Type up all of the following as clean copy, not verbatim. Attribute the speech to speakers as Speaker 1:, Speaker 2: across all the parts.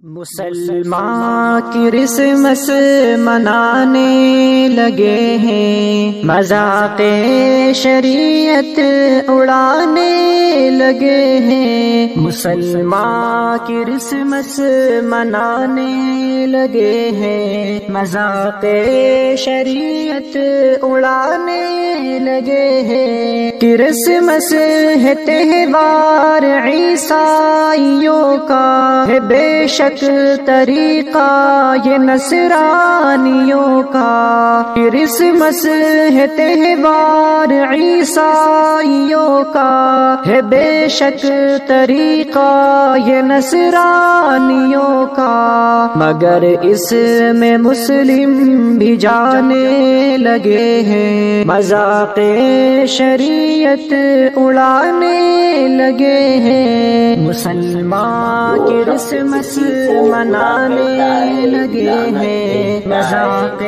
Speaker 1: مسلمان کرسمس منانے لگے ہیں، مذاق شریعت اڑانے لگے ہیں۔ مسلمان کرسمس منانے لگے ہیں، مذاق شریعت اڑانے لگے ہیں۔ کرسمس ہے تہوار عیسائیوں کا، ہے بے شک طریقہ یہ نصرانیوں کا۔ کرسمس ہے تہوار عیسائیوں کا، ہے بے شک طریقہ یہ نصرانیوں کا۔ مگر اس میں مسلم بھی جانے لگے ہیں، مذاق شریعت اڑانے لگے ہیں۔ مسلمان کرسمس منانے لگے ہیں، مذاق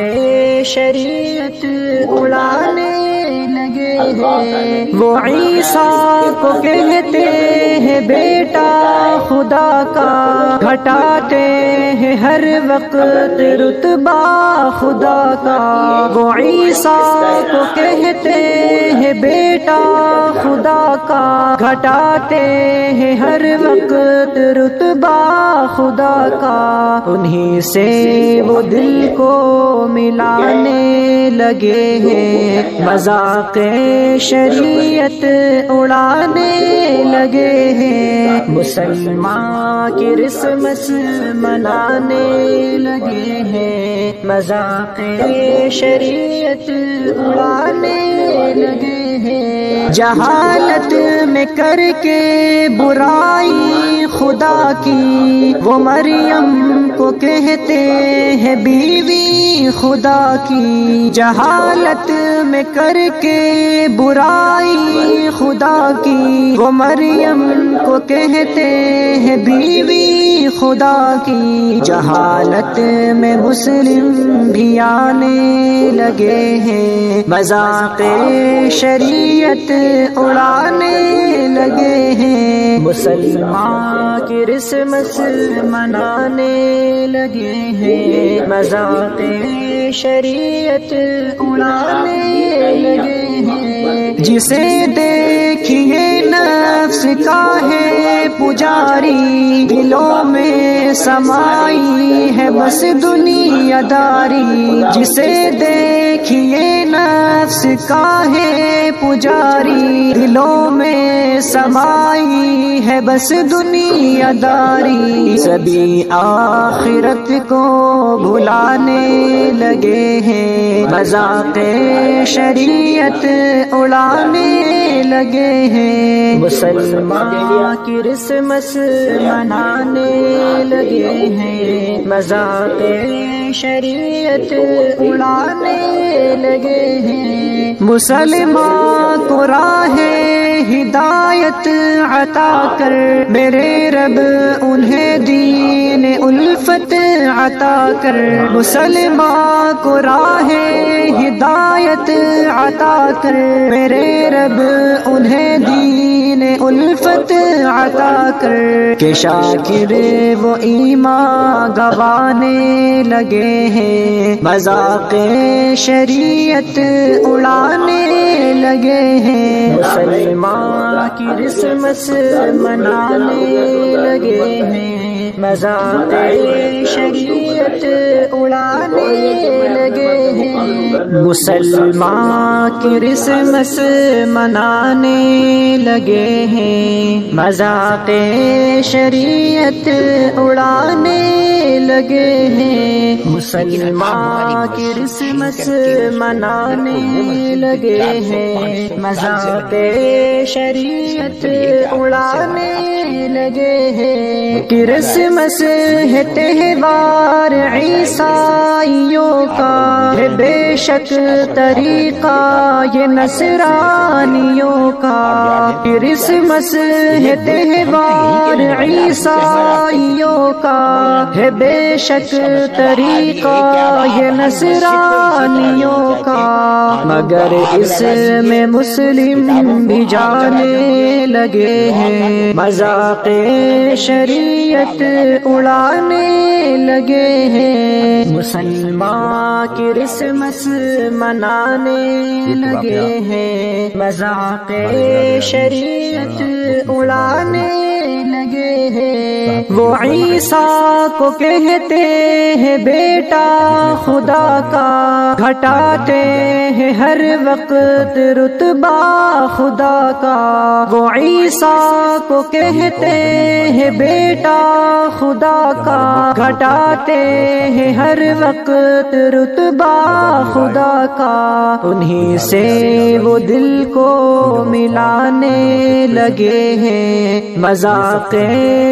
Speaker 1: شریعت اڑانے لگے ہیں۔ وہ عیسیٰ کو کہتے ہیں بیٹا خدا کا، گھٹاتے ہیں ہر وقت رتبہ خدا کا۔ وہ عیسیٰ کو کہتے ہیں بیٹا خدا کا، گھٹاتے ہیں ہر وقت رتبہ خدا کا۔ انہی سے وہ دل کو ملانے لگے ہیں، مذاق شریعت اڑانے لگے ہیں۔ مسلمان کرسمس منانے لگے ہیں، مذاق شریعت اڑانے لگے ہیں۔ جہالت میں کر کے برائی خدا کی، وہ مریم کو کہتے ہیں بیوی خدا کی۔ جہالت میں کر کے برائی خدا کی، وہ مریم کو کہتے ہیں بیوی خدا کی۔ جہالت میں مسلم بھی آنے لگے ہیں، مذاق شریعت اڑانے لگے ہیں۔ مسلمان کرسمس منانے لگے ہیں، مذاق شریعت اڑانے لگے ہیں۔ جسے دیکھیے نفس کا ہے پجاری، دلوں میں سمائی ہے بس دنیا داری۔ جسے دیکھیے نفس کا ہے پجاری، دلوں میں سمائی ہے بس دنیا داری۔ سبھی آخرت کو بھلانے لگے ہیں، مذاق شریعت اڑانے لگے ہیں۔ مسلمان کرسمس منانے لگے ہیں، مذاق شریعت اڑانے لگے ہیں۔ مسلمان کو راہ ہدایت عطا کر، میرے رب انہیں دین الفت عطا کر۔ مسلمان کو راہ ہدایت عطا کر، میرے رب انہیں دین الفت عطا کر۔ کہ شاکر وہ ایمان گوانے لگے ہیں، مذاق شریعت اڑانے لگے ہیں۔ مسلمان کرسمس منانے لگے ہیں، مذاق شریعت اڑانے لگے ہیں۔ مسلمان کرسمس منانے لگے ہیں، مذاق شریعت اڑانے لگے ہیں۔ مسلمان کرسمس منانے لگے ہیں، مذاق شریعت اڑانے لگے ہیں۔ کرسمس ہے تہوار عیسائیوں کا، ہے بے شک طریقہ یہ نصرانیوں کا۔ کرسمس ہے تہوار عیسائیوں کا، ہے بے شک طریقہ یہ نصرانیوں کا۔ مگر اس میں مسلم بھی جانے لگے ہیں، مذاق شریعت شریعت اڑانے لگے ہیں، مسلمان کرسمس منانے لگے ہیں، مذاق شریعت اڑانے لگے ہیں۔ وہ عیسیٰ کو کہتے ہیں بیٹا خدا کا، گھٹاتے ہیں ہر وقت رتبہ خدا کا۔ وہ عیسیٰ کو کہتے ہیں بیٹا خدا کا، گھٹاتے ہیں ہر وقت رتبہ خدا کا۔ انہی سے وہ دل کو ملانے لگے ہیں، مذاق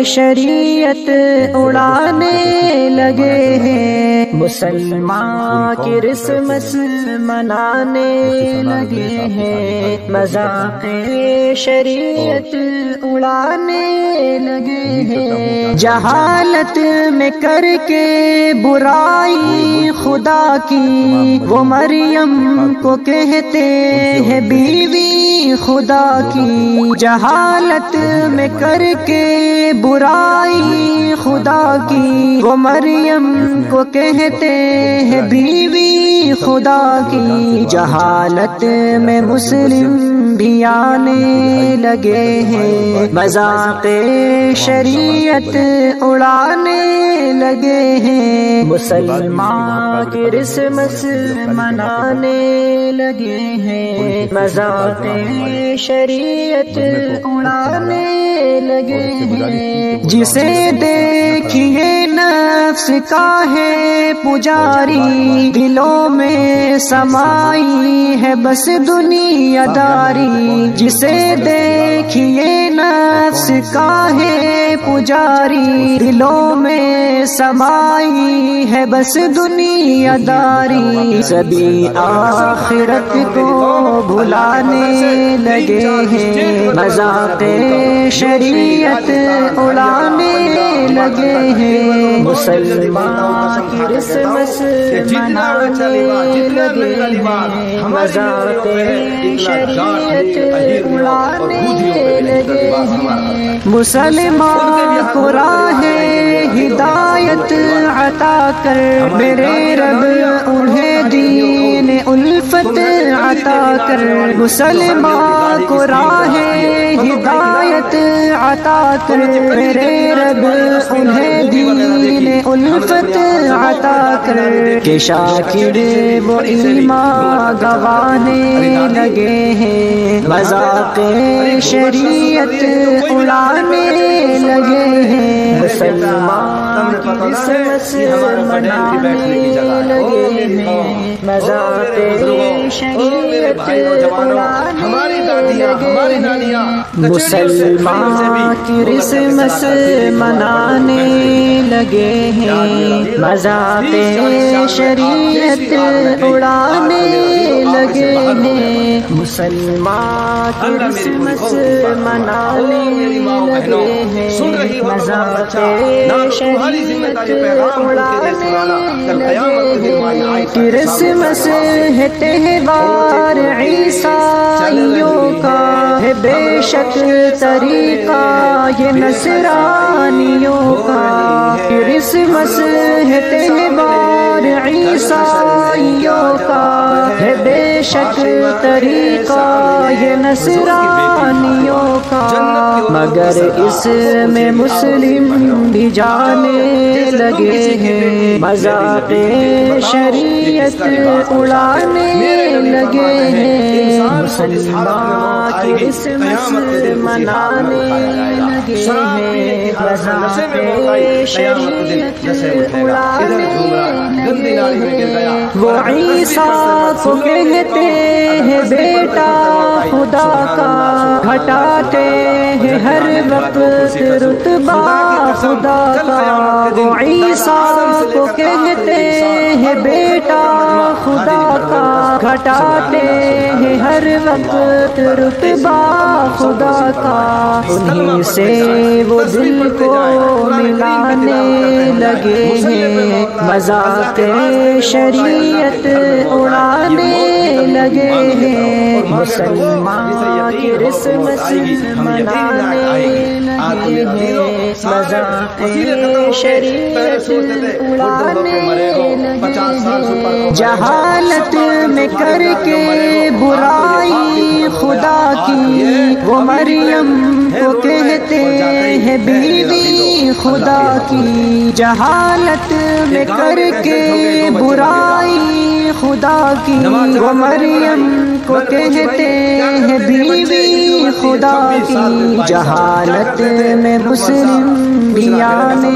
Speaker 1: شریعت اڑانے لگے ہیں، مسلمان کرسمس منانے لگے ہیں، مذاق شریعت اڑانے لگے ہیں۔ جہالت میں کر کے برائی خدا کی، وہ مریم کو کہتے ہیں بیوی خدا کی۔ جہالت میں کر کے برائی خدا کی، وہ مریم کو کہتے ہیں بیوی خدا کی۔ جہالت میں مسلم بھی آنے لگے ہیں، مذاق شریعت اڑانے لگے ہیں، مسلمان کرسمس منانے لگے ہیں، مذاق شریعت اڑانے لگے ہیں۔ جسے دیکھیے نفس کا ہے پجاری، دلوں میں سمائی ہے بس دنیا داری۔ جسے دیکھیے نفس کا ہے پجاری، دلوں میں سمائی ہے بس دنیا داری۔ سبھی آخرت کو بھلانے لگے ہیں، مذاق شریعت اڑانے لگے ہیں، مسلمان کرسمس منانے لگے ہیں، مذاق شریعت اڑانے لگے ہیں۔ مسلمان کو راہ ہدایت عطا کر، میرے رب انہیں دین الفت عطا کر۔ مسلمان کو راہ ہدایت عطا کر، میرے رب انہیں دین الفت عطا کر۔ کہ شاکر وہ ایمان گوانے لگے ہیں، مذاق شریعت اڑانے لگے ہیں، مسلمان کرسمس منانے لگے ہیں، مذاق شریعت اڑانے لگے ہیں، مسلمان کرسمس منانے لگے ہیں، مذاق شریعت اڑانے لگے ہیں، مسلمان کرسمس منانے لگے ہیں، مذاق شریعت اڑانے لگے ہیں۔ کرسمس ہے تہوار عیسائیوں کا، ہے بے شک طریقہ یہ نصرانیوں کا۔ کرسمس ہے تہوار عیسائیوں کا، ہے بے شک طریقہ یہ نصرانیوں کا۔ مگر اس میں مسلم بھی جانے لگے ہیں، مذاق شریعت اڑانے لگے ہیں، مسلمان کرسمس منانے لگے ہیں، مذاق شریعت اڑانے لگے ہیں۔ وہ عیسیٰ کو کہتے ہیں بیٹا خدا کا، گھٹاتے ہیں ہر وقت رتبہ خدا کا۔ وہ عیسیٰ کو کہتے ہیں بیٹا خدا کا، گھٹاتے ہیں ہر وقت رتبہ خدا کا۔ انہی سے وہ دل کو ملانے لگے ہیں، مذاق شریعت اڑانے لگے ہیں، مسلمان کرسمس منانے لگے ہیں، مذاق شریعت اڑانے لگے ہیں، جہالت میں کر کے برائی خدا کی، وہ مریم کو کہتے ہیں بیوی خدا کی، جہالت میں کر کے برائی خدا کی، وہ مریم کو کہتے ہیں بیوی خدا کی، جہالت میں مسلم بھی آنے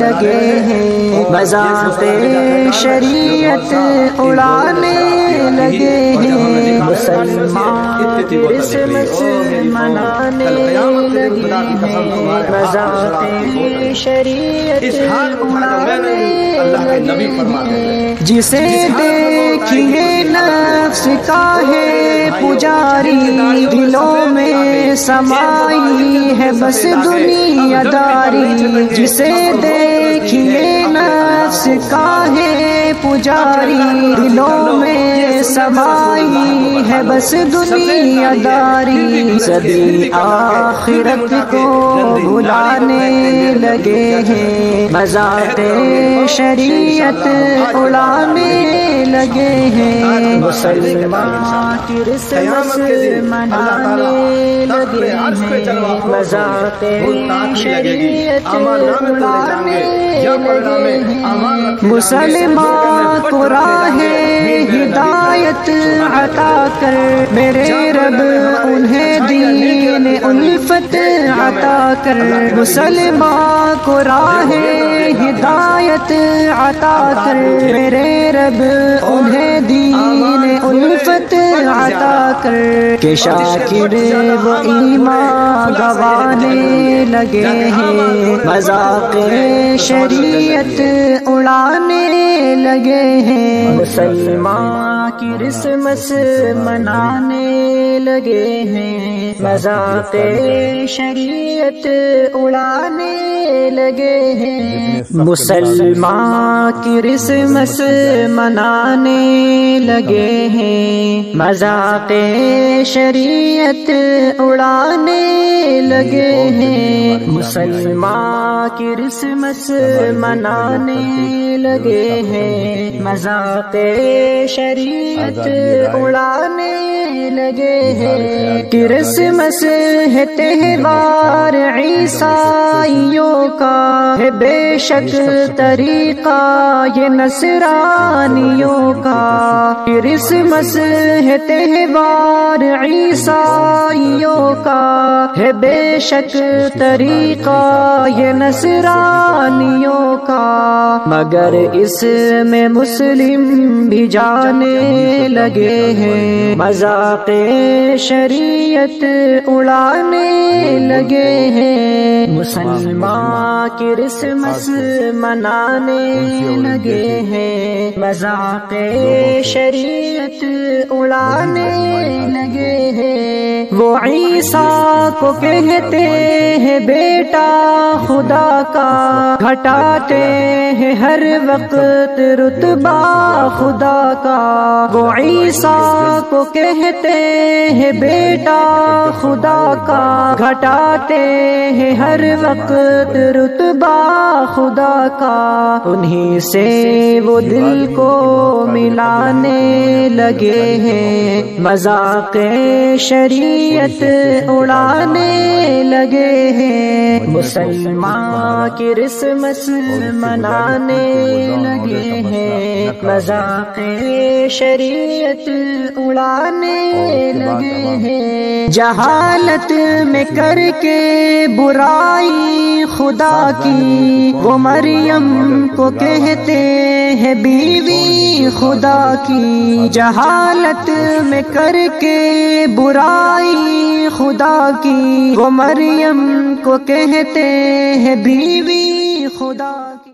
Speaker 1: لگے ہیں، مذاق شریعت اڑانے لگے ہیں، مسلمان کرسمس منانے لگے ہیں، مذاق شریعت اڑانے لگے ہیں، جسے دیکھیے نفس کا ہے پجاری، دلوں میں سمائی ہے بس دنیا داری، جسے دیکھیے نفس کا ہے پجاری، دلوں میں سمائی ہے بس دنیا داری، سبھی آخرت کو بھلانے لگے ہیں، مذاق شریعت اڑانے لگے ہیں، مسلمان کرسمس منانے لگے ہیں، مذاق شریعت اڑانے لگے ہیں، مسلمان کو راہ ہدایت عطا کر میرے رب انہیں دین الفت عطا کر، مسلمان کو راہ ہدایت عطا کر میرے رب انہیں دین الفت عطا کر، کہ شاکر وہ ایمان گوانے لگے ہیں، مذاق شریعت اڑانے لگے ہیں، مسلمان کرسمس منانے لگے ہیں، مذاق شریعت اڑانے لگے ہیں، مسلمان کرسمس منانے لگے ہیں، مذاق شریعت اڑانے لگے ہیں، مسلمان کرسمس منانے لگے ہیں، مذاق شریعت اڑانے لگے ہیں، کرسمس ہے تہوار عیسائیوں کا، ہے بے شک طریقہ یہ نصرانیوں کا، کرسمس ہے تہوار عیسائیوں کا، ہے بے شک طریقہ یہ نصرانیوں کا، مگر اس میں مسلم بھی جانے لگے ہیں، مذاق شریعت اڑانے لگے ہیں، مسلمان کرسمس منانے لگے ہیں، مذاق شریعت اڑانے لگے ہیں، وہ عیسیٰ کو کہتے ہیں بیٹا خدا کا، گھٹاتے ہیں ہر وقت رتبہ خدا کا، وہ عیسیٰ کو کہتے ہیں بیٹا خدا کا، گھٹاتے ہیں ہر وقت رتبہ خدا کا، انہی سے وہ دل کو ملانے لگے ہیں، مذاق شریعت اڑانے لگے ہیں، مسلمان کرسمس منانے لگے ہیں، مذاق شریعت اڑانے لگے ہیں، جہالت میں کر کے برائی خدا کی، وہ مریم کو کہتے ہیں بیوی خدا کی، جہالت میں کر کے برائی خدا کی، وہ مریم کو کہتے ہیں بیوی خدا کی۔